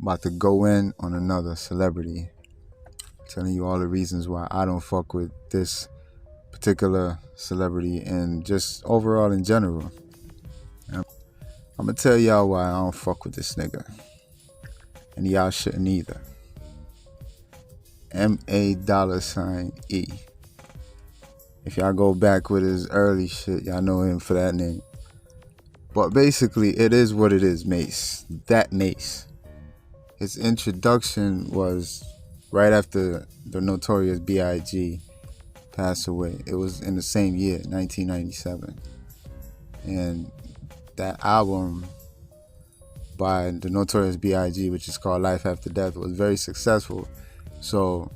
about to go in on another celebrity, telling you all the reasons why I don't fuck with this particular celebrity and just overall in general. I'm gonna tell y'all why I don't fuck with this nigga, and y'all shouldn't either. MA$E. If y'all go back with his early shit, y'all know him for that name. But basically, it is what it is, Mase. That Mase. His introduction was right after the notorious B.I.G. passed away. It was in the same year, 1997. And that album by the notorious B.I.G., which is called Life After Death, was very successful. So,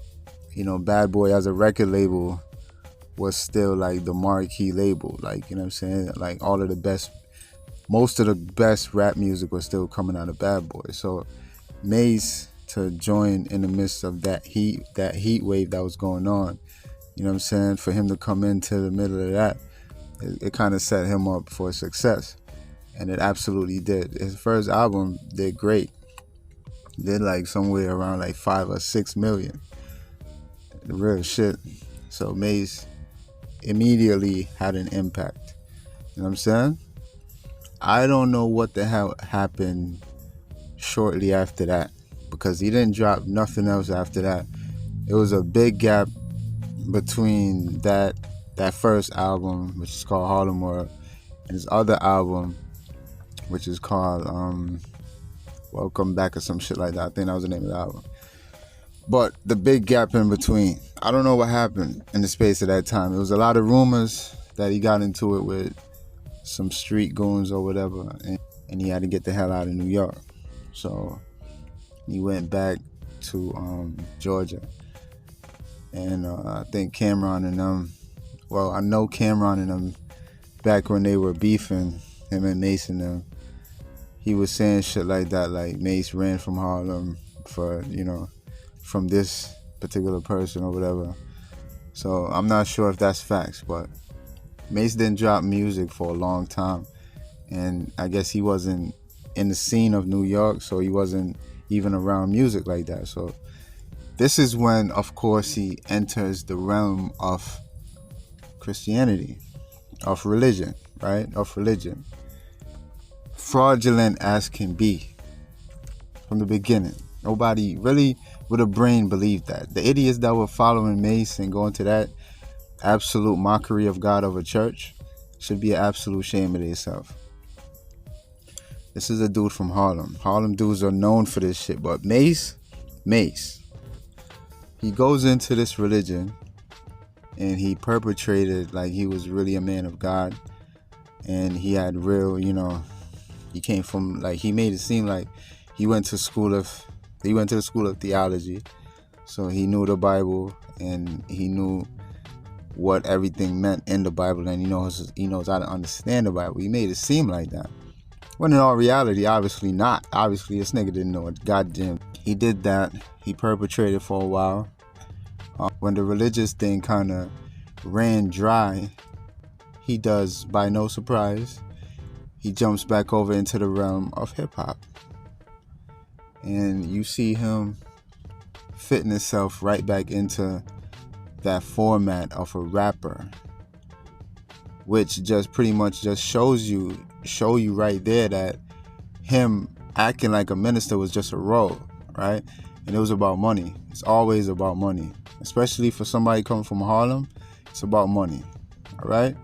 Bad Boy as a record label was still like the marquee label. Like, you know what I'm saying? Like most of the best rap music was still coming out of Bad Boy. So Mase to join in the midst of that heat wave that was going on, you know what I'm saying? For him to come into the middle of that, it kind of set him up for success. And it absolutely did. His first album did great. Did like somewhere around like 5 or 6 million. The real shit. So Mase immediately had an impact. You know what I'm saying? I don't know what the hell happened shortly after that, because he didn't drop nothing else after that. It was a big gap between that first album, which is called Harlem, and his other album, which is called Welcome Back or some shit like that. I think that was the name of the album. But the big gap in between, I don't know what happened in the space of that time. There was a lot of rumors that he got into it with some street goons or whatever, and he had to get the hell out of New York. So he went back to Georgia. And I think Cameron and them, I know Cameron and them, back when they were beefing, him and Mase and them, he was saying shit like that, like Mase ran from Harlem for, from this particular person or whatever. So I'm not sure if that's facts, but Mase didn't drop music for a long time. And I guess he wasn't in the scene of New York, so he wasn't even around music like that. So this is when, of course, he enters the realm of Christianity, of religion, right? Of religion. Fraudulent as can be from the beginning. Nobody really with a brain believed that. The idiots that were following Mase and going to that absolute mockery of God of a church should be an absolute shame of themselves. This is a dude from Harlem. Harlem dudes are known for this shit, but Mase, he goes into this religion and he perpetrated like he was really a man of God, and he had real, he came from, like, he made it seem like he went to the school of theology, so he knew the Bible and he knew what everything meant in the Bible, and he knows how to understand the Bible. He made it seem like that, when in all reality, obviously not. Obviously, this nigga didn't know it. Goddamn, he did that. He perpetrated for a while. When the religious thing kind of ran dry, he does, by no surprise, he jumps back over into the realm of hip hop, and you see him fitting himself right back into that format of a rapper, which just pretty much just show you right there that him acting like a minister was just a role, right? And it was about money. It's always about money, especially for somebody coming from Harlem. It's about money, all right?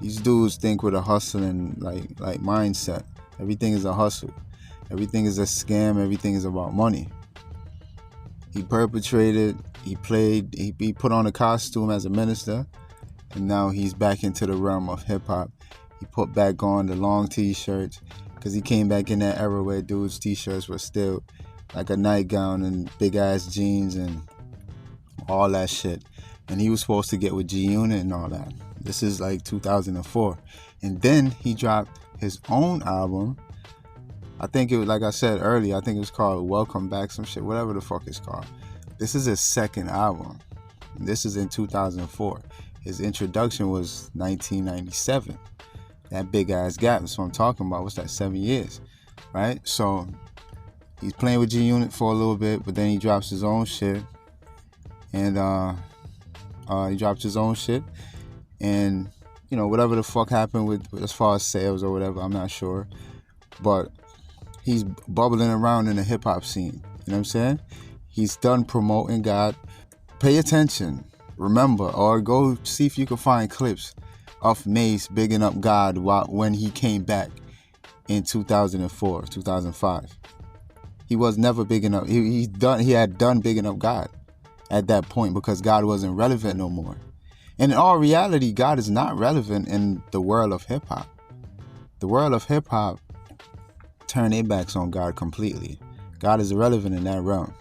These dudes think with a hustling like mindset. Everything is a hustle. Everything is a scam. Everything is about money. He perpetrated, he played, he put on a costume as a minister, and now he's back into the realm of hip-hop. He put back on the long t-shirts, because he came back in that era where dudes' t-shirts were still like a nightgown and big-ass jeans and all that shit. And he was supposed to get with G-Unit and all that. This is like 2004. And then he dropped his own album. I think it was, like I said earlier, I think it was called Welcome Back, some shit, whatever the fuck it's called. This is his second album. This is in 2004. His introduction was 1997. That big ass gap is what I'm talking about. What's that, 7 years, right? So He's playing with G-Unit for a little bit, but then he drops his own shit. And and whatever the fuck happened with as far as sales or whatever, I'm not sure. But he's bubbling around in the hip hop scene. You know what I'm saying? He's done promoting God. Pay attention. Remember, or go see if you can find clips of Mase bigging up God when he came back in 2004, 2005. He was never bigging up. He had done bigging up God at that point because God wasn't relevant no more. And in all reality, God is not relevant in the world of hip hop. The world of hip hop turned their backs on God completely. God is irrelevant in that realm.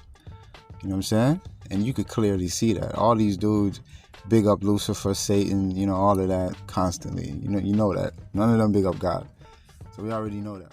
You know what I'm saying? And you could clearly see that. All these dudes big up Lucifer, Satan, all of that constantly. You know that. None of them big up God. So we already know that.